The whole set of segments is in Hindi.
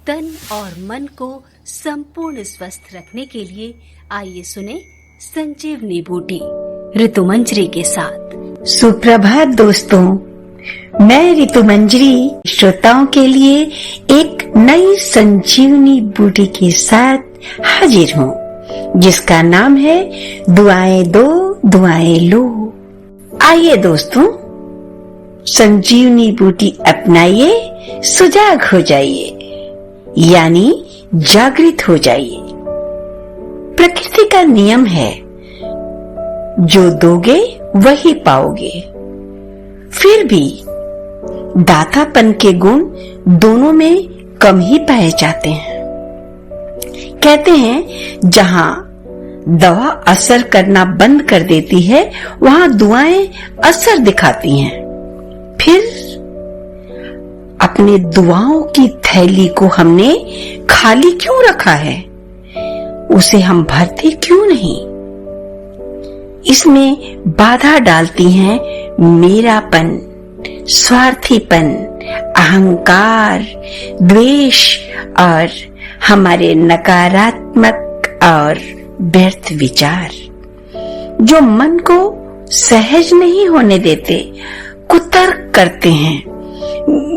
तन और मन को संपूर्ण स्वस्थ रखने के लिए आइए सुने संजीवनी बूटी ऋतुमंजरी के साथ। सुप्रभात दोस्तों, मैं ऋतुमंजरी श्रोताओं के लिए एक नई संजीवनी बूटी के साथ हाजिर हूँ, जिसका नाम है दुआएं दो दुआएं लो। आइए दोस्तों, संजीवनी बूटी अपनाइए, सुजाग हो जाइए, यानी जागृत हो जाइए। प्रकृति का नियम है, जो दोगे वही पाओगे। फिर भी दातापन के गुण दोनों में कम ही पाए जाते हैं। कहते हैं, जहां दवा असर करना बंद कर देती है, वहां दुआएं असर दिखाती हैं। फिर अपने दुआओं की थैली को हमने खाली क्यों रखा है? उसे हम भरते क्यों नहीं? इसमें बाधा डालती हैं मेरापन, स्वार्थीपन, अहंकार, द्वेष और हमारे नकारात्मक और व्यर्थ विचार, जो मन को सहज नहीं होने देते, कुतर्क करते हैं।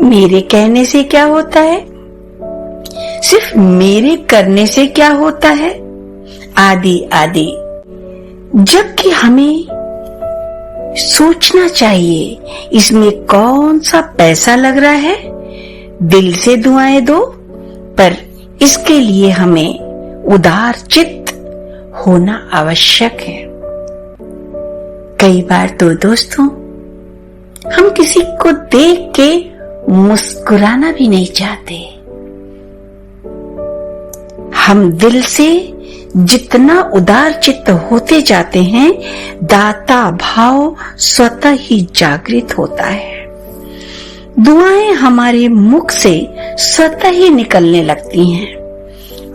मेरे कहने से क्या होता है? सिर्फ मेरे करने से क्या होता है? आदि आदि। जबकि हमें सोचना चाहिए, इसमें कौन सा पैसा लग रहा है? दिल से दुआएं दो, पर इसके लिए हमें उदार चित्त होना आवश्यक है। कई बार तो दोस्तों, हम किसी को देख के मुस्कुराना भी नहीं चाहते। हम दिल से जितना उदार चित्त होते जाते हैं, दाता भाव स्वतः ही जागृत होता है। दुआएं हमारे मुख से स्वतः ही निकलने लगती हैं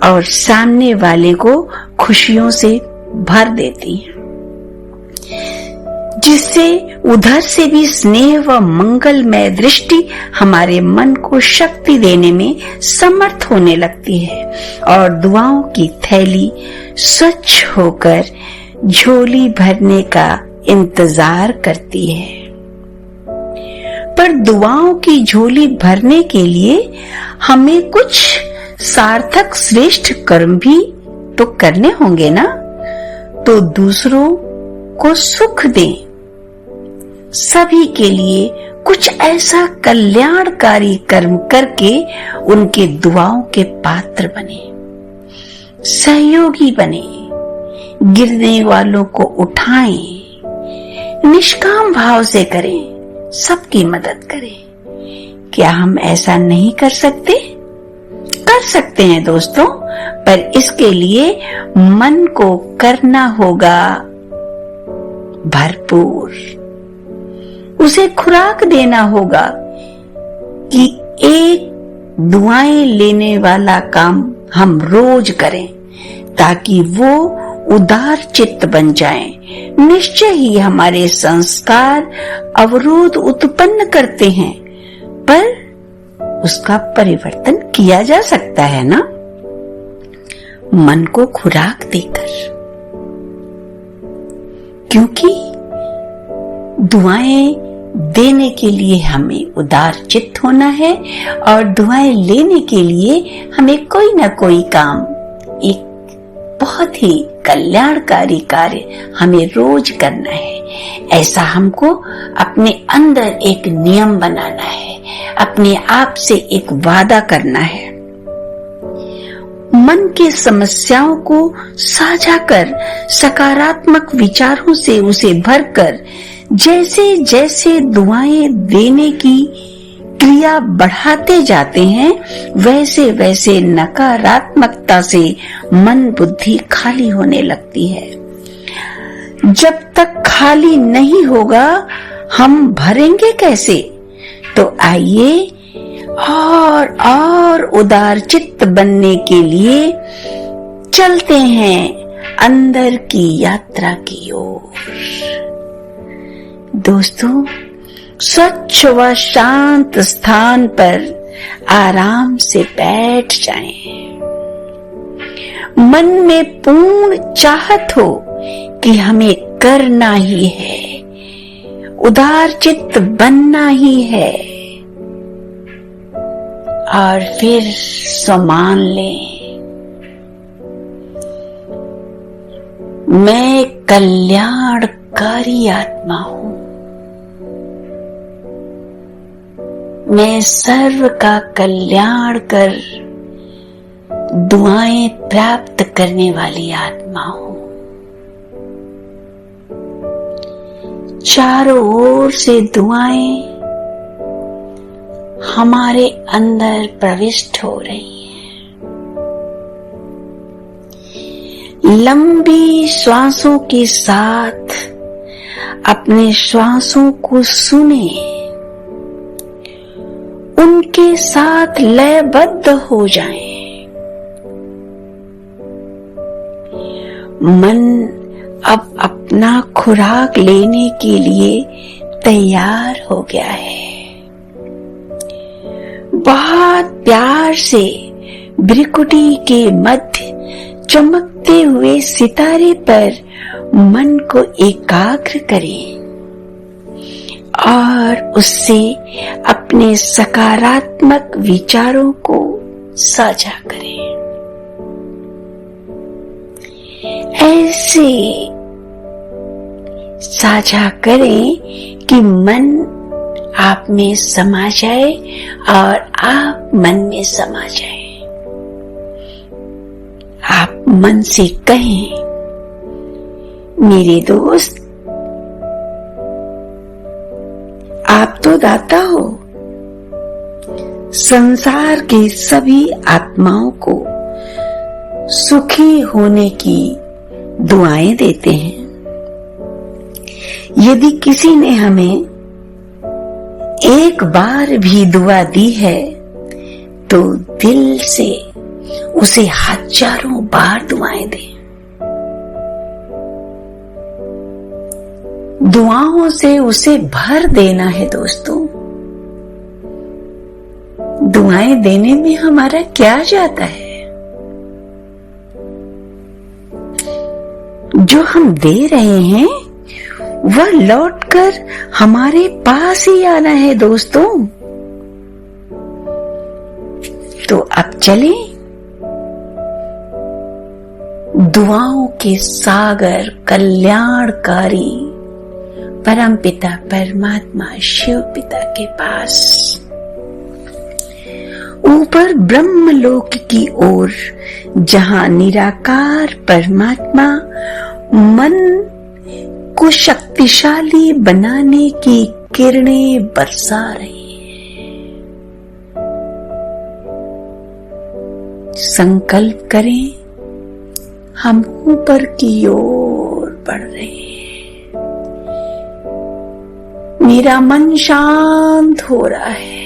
और सामने वाले को खुशियों से भर देती हैं, जिससे उधर से भी स्नेह व मंगलमय दृष्टि हमारे मन को शक्ति देने में समर्थ होने लगती है और दुआओं की थैली स्वच्छ होकर झोली भरने का इंतजार करती है। पर दुआओं की झोली भरने के लिए हमें कुछ सार्थक श्रेष्ठ कर्म भी तो करने होंगे ना, तो दूसरों को सुख दें, सभी के लिए कुछ ऐसा कल्याणकारी कर्म करके उनके दुआओं के पात्र बने, सहयोगी बने, गिरने वालों को उठाएं, निष्काम भाव से करें, सबकी मदद करें। क्या हम ऐसा नहीं कर सकते? कर सकते हैं दोस्तों, पर इसके लिए मन को करना होगा भरपूर। उसे खुराक देना होगा कि एक दुआएं लेने वाला काम हम रोज करें, ताकि वो उदार चित्त बन जाएं। निश्चय ही हमारे संस्कार अवरोध उत्पन्न करते हैं, पर उसका परिवर्तन किया जा सकता है ना, मन को खुराक देकर। क्योंकि दुआएं देने के लिए हमें उदार चित्त होना है और दुआएं लेने के लिए हमें कोई ना कोई काम, एक बहुत ही कल्याणकारी कार्य हमें रोज करना है। ऐसा हमको अपने अंदर एक नियम बनाना है, अपने आप से एक वादा करना है। मन के समस्याओं को साझा कर, सकारात्मक विचारों से उसे भरकर, जैसे जैसे दुआएं देने की क्रिया बढ़ाते जाते हैं, वैसे वैसे नकारात्मकता से मन बुद्धि खाली होने लगती है। जब तक खाली नहीं होगा, हम भरेंगे कैसे? तो आइए और उदार चित्त बनने के लिए चलते हैं अंदर की यात्रा की ओर। दोस्तों, स्वच्छ व शांत स्थान पर आराम से बैठ जाएं। मन में पूर्ण चाहत हो कि हमें करना ही है, उदार चित्त बनना ही है, और फिर समान लें, मैं कल्याणकारी आत्मा हूं, मैं सर्व का कल्याण कर दुआएं प्राप्त करने वाली आत्मा हूं। चारों ओर से दुआएं हमारे अंदर प्रविष्ट हो रही हैं। लंबी श्वासों के साथ अपने श्वासों को सुने, उनके साथ लयबद्ध हो जाएं। मन अब अपना खुराक लेने के लिए तैयार हो गया है। बहुत प्यार से भ्रिकुटी के मध्य चमकते हुए सितारे पर मन को एकाग्र करें और उससे अपने सकारात्मक विचारों को साझा करें। ऐसे साझा करें कि मन आप में समा जाए और आप मन में समा जाए। आप मन से कहें, मेरे दोस्त, आप तो दाता हो, संसार के सभी आत्माओं को सुखी होने की दुआएं देते हैं। यदि किसी ने हमें एक बार भी दुआ दी है तो दिल से उसे हजारों बार दुआएं दें। दुआओं से उसे भर देना है दोस्तों। दुआएं देने में हमारा क्या जाता है? जो हम दे रहे हैं वह लौटकर हमारे पास ही आना है दोस्तों। तो अब चलें दुआओं के सागर कल्याणकारी परमपिता परमात्मा शिव पिता के पास, ऊपर ब्रह्मलोक की ओर, जहां निराकार परमात्मा मन को शक्तिशाली बनाने की किरणें बरसा रही है। संकल्प करें, हम ऊपर की ओर बढ़ रहे हैं। मेरा मन शांत हो रहा है।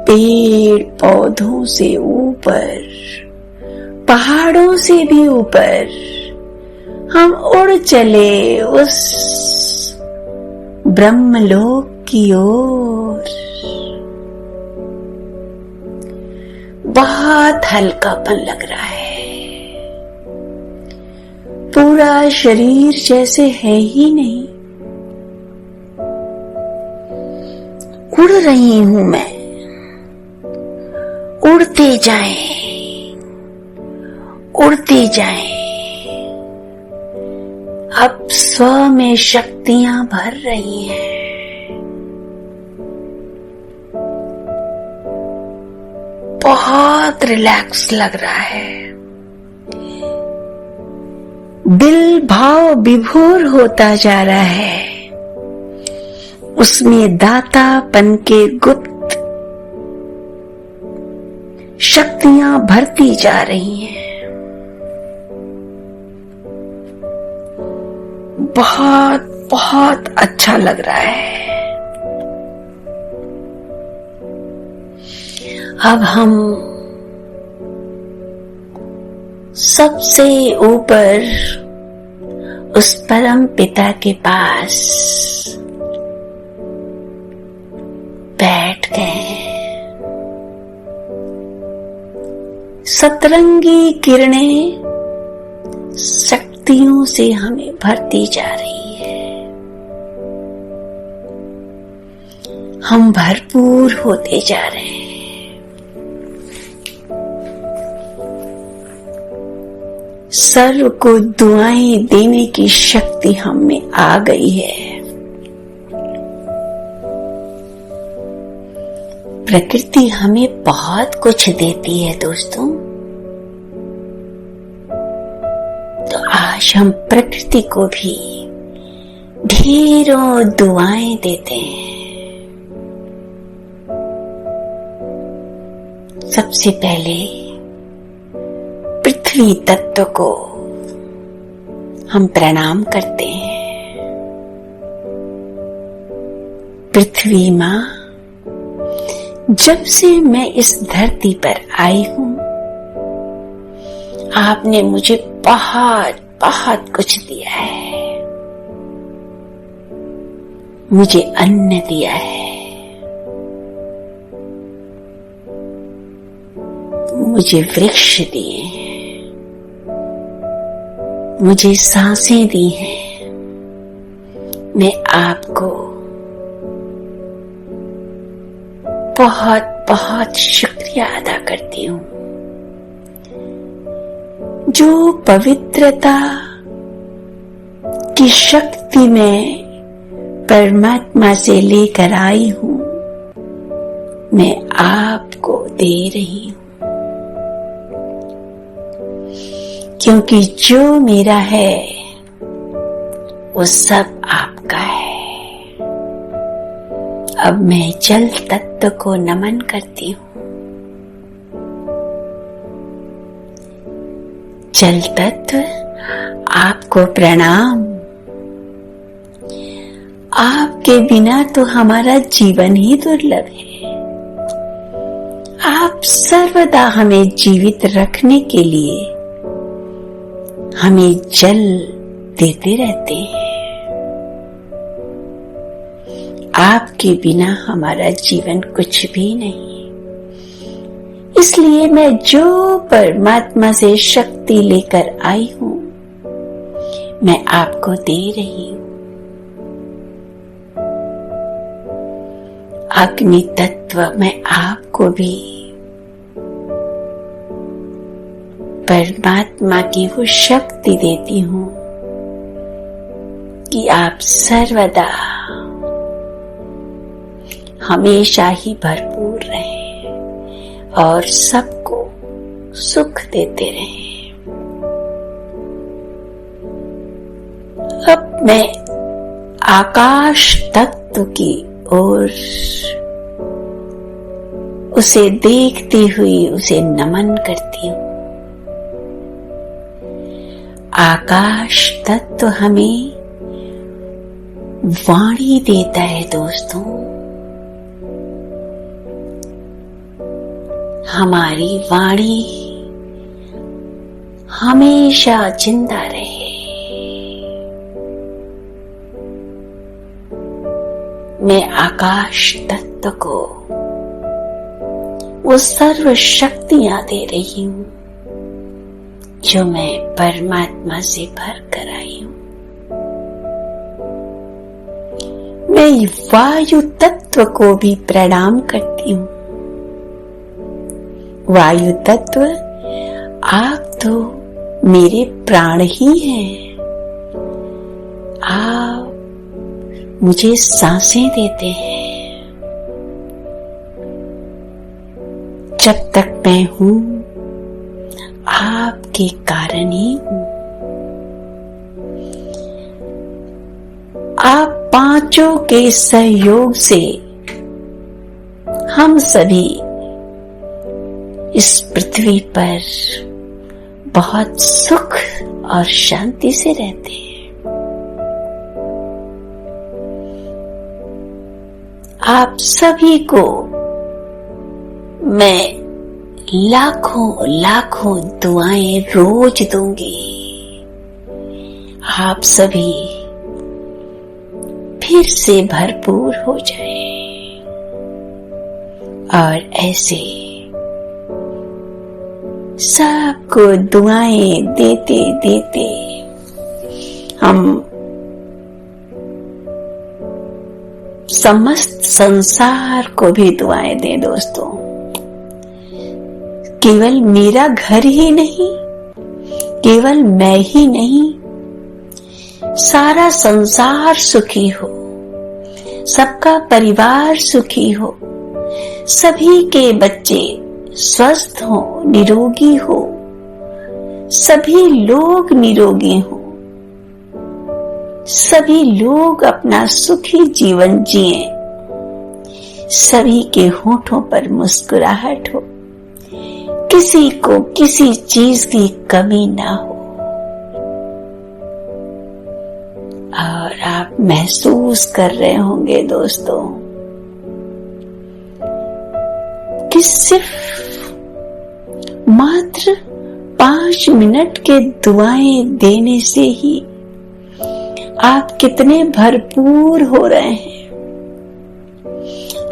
पेड़ पौधों से ऊपर, पहाड़ों से भी ऊपर हम उड़ चले उस ब्रह्मलोक की ओर। बहुत हल्कापन लग रहा है, पूरा शरीर जैसे है ही नहीं। उड़ रही हूं मैं, उड़ते जाएं, उड़ते जाएं। अब स्व में शक्तियां भर रही हैं। बहुत रिलैक्स लग रहा है। दिल भाव विभोर होता जा रहा है। उसमें दातापन के गुप्त शक्तियां भरती जा रही हैं। बहुत बहुत अच्छा लग रहा है। अब हम सबसे ऊपर, उस परम पिता के पास गए। सतरंगी किरणें शक्तियों से हमें भरती जा रही है। हम भरपूर होते जा रहे हैं। सर्व को दुआएं देने की शक्ति हम में आ गई है। प्रकृति हमें बहुत कुछ देती है दोस्तों। तो आज हम प्रकृति को भी ढेरों दुआएं देते हैं। सबसे पहले पृथ्वी तत्व को हम प्रणाम करते हैं। पृथ्वी माँ, जब से मैं इस धरती पर आई हूं, आपने मुझे बहुत बहुत कुछ दिया है। मुझे अन्न दिया है, मुझे वृक्ष दिए हैं, मुझे सांसें दी हैं। मैं आपको बहुत बहुत शुक्रिया अदा करती हूँ। जो पवित्रता की शक्ति मैं परमात्मा से लेकर आई हूँ, मैं आपको दे रही हूँ। क्योंकि जो मेरा है वो सब आपका है। अब मैं जल तत्व को नमन करती हूँ। जल तत्व, आपको प्रणाम। आपके बिना तो हमारा जीवन ही दुर्लभ है। आप सर्वदा हमें जीवित रखने के लिए हमें जल देते रहते हैं। आपके बिना हमारा जीवन कुछ भी नहीं। इसलिए मैं जो परमात्मा से शक्ति लेकर आई हूं, मैं आपको दे रही हूं। अग्नि तत्व, मैं आपको भी परमात्मा की वो शक्ति देती हूं कि आप सर्वदा हमेशा ही भरपूर रहें और सबको सुख देते रहें। अब मैं आकाश तत्व की ओर उसे देखती हुई उसे नमन करती हूँ। आकाश तत्व हमें वाणी देता है दोस्तों। हमारी वाणी हमेशा जिंदा रहे। मैं आकाश तत्व को वो सर्व शक्तियां दे रही हूं जो मैं परमात्मा से भर कर आई हूं। मैं वायु तत्व को भी प्रणाम करती हूं। वायु तत्व, आप तो मेरे प्राण ही हैं। आप मुझे सांसें देते हैं। जब तक मैं हूं, आपके कारण ही हूं। आप पांचों के सहयोग से हम सभी इस पृथ्वी पर बहुत सुख और शांति से रहते हैं। आप सभी को मैं लाखों लाखों दुआएं रोज दूंगी। आप सभी फिर से भरपूर हो जाएं। और ऐसे सबको दुआएं देते देते हम समस्त संसार को भी दुआएं दें दोस्तों। केवल मेरा घर ही नहीं, केवल मैं ही नहीं, सारा संसार सुखी हो, सबका परिवार सुखी हो, सभी के बच्चे स्वस्थ हो, निरोगी हो, सभी लोग निरोगी हो, सभी लोग अपना सुखी जीवन जिए, सभी के होठों पर मुस्कुराहट हो, किसी को किसी चीज की कमी ना हो। और आप महसूस कर रहे होंगे दोस्तों कि सिर्फ मात्र 5 मिनट के दुआएं देने से ही आप कितने भरपूर हो रहे हैं।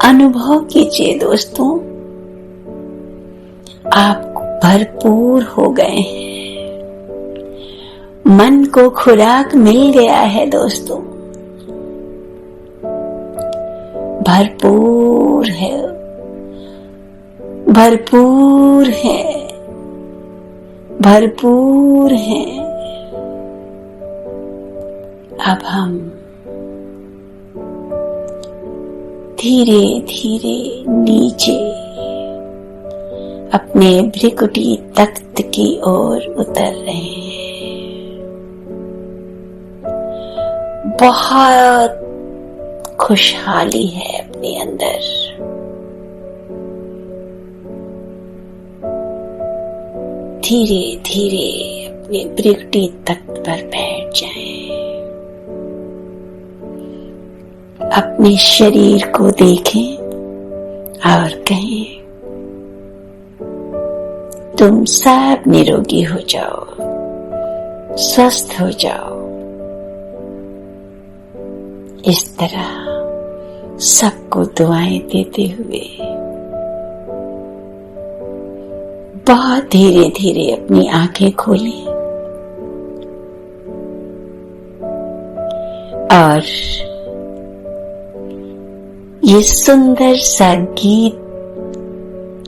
अनुभव कीजिए दोस्तों, आप भरपूर हो गए हैं, मन को खुराक मिल गया है दोस्तों, भरपूर है, भरपूर है, भरपूर है। अब हम धीरे धीरे नीचे अपने भ्रिकुटी तख्त की ओर उतर रहे हैं। बहुत खुशहाली है अपने अंदर, धीरे धीरे अपने भ्रिकुटी तख्त पर बैठ जाएं। अपने शरीर को देखें और कहें, तुम सब निरोगी हो जाओ, स्वस्थ हो जाओ। इस तरह सबको दुआएं देते हुए बहुत धीरे धीरे अपनी आंखें खोलें और ये सुंदर सा गीत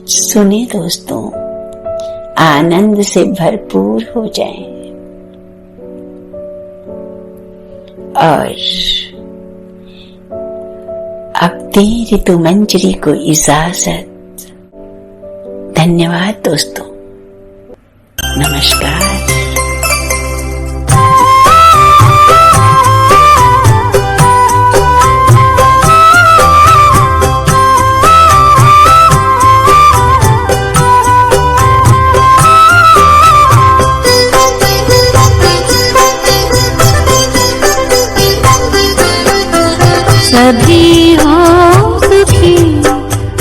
सुने दोस्तों, आनंद से भरपूर हो जाएं और अब दे ऋतु मंजरी को इजाजत। धन्यवाद दोस्तों, नमस्कार। सभी हो सुखी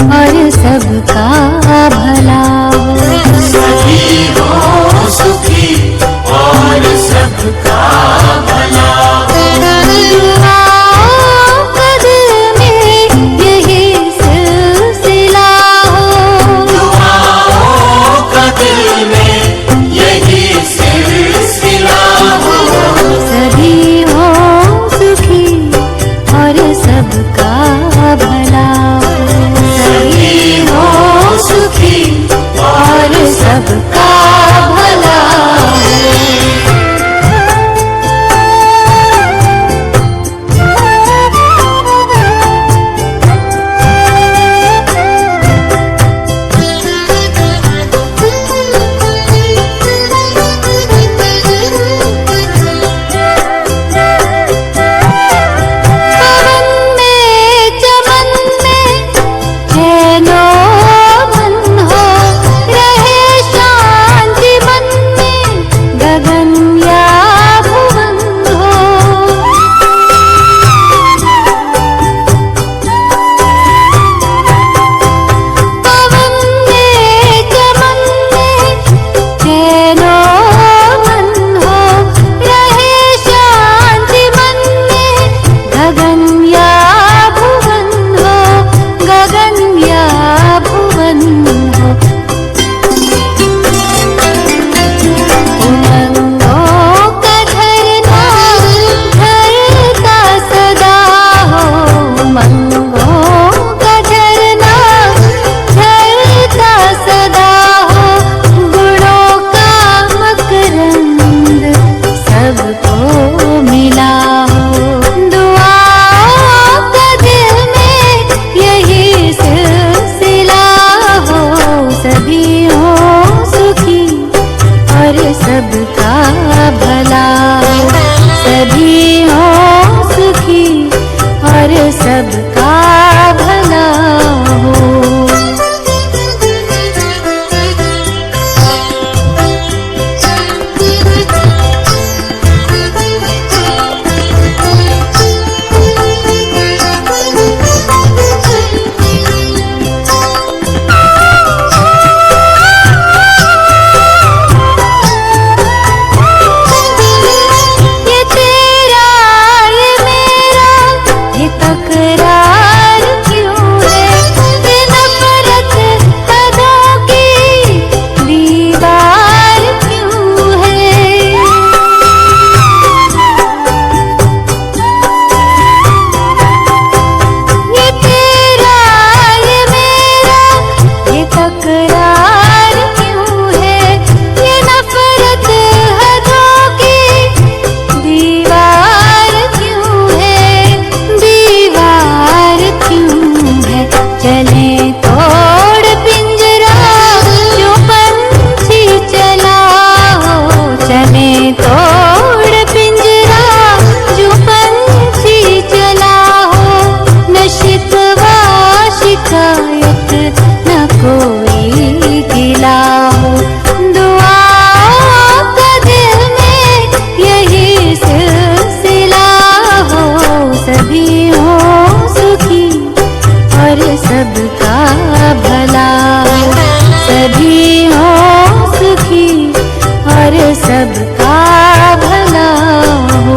और सबका भला हो, सभी हो सुखी चले तोड़ पिंजरा जो पंछी चला हो, चले तोड़ पिंजरा जो पंछी चला हो, न शिकवा शिकायत न कोई गिला हो। दुआ का दिल में यही सिलसिला हो, सभी हो सुखी और सबका भला, सभी हो सुखी और सबका भला हो।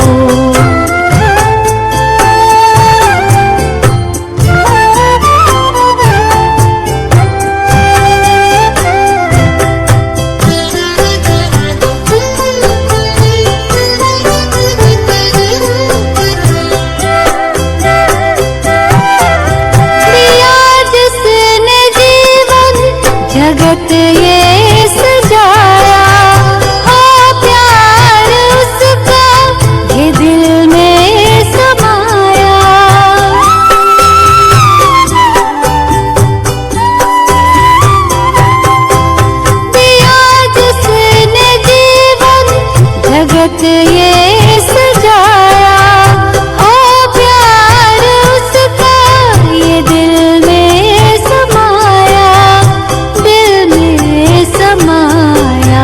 जगत ये सजाया हो, प्यार उसका ये दिल में समाया। दिया जिसने जीवन जगत ये सजाया हो, प्यार उसका ये दिल में समाया, समाया।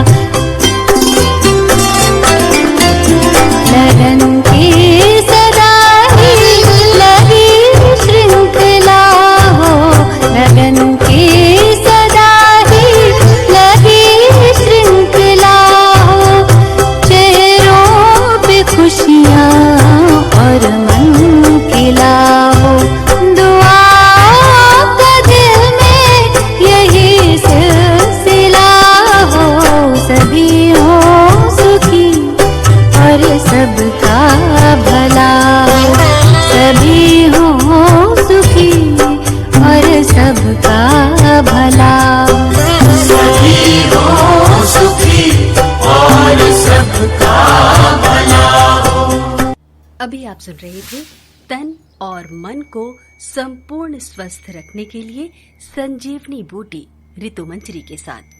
लगन की सदा ही लगी श्रृंखला हो, लगन की सदा ही लगी श्रृंखला हो, चेहरों पे खुशियाँ और मन खिला हो। दुआ का दिल में यही सिलसिला हो, सभी हो सुखी और सबका भला, सभी हो सुखी और सबका भला, सभी हो सुखी और सबका भला हो। अभी आप सुन रहे थे तन और मन को संपूर्ण स्वस्थ रखने के लिए संजीवनी बूटी ऋतु मंजरी के साथ।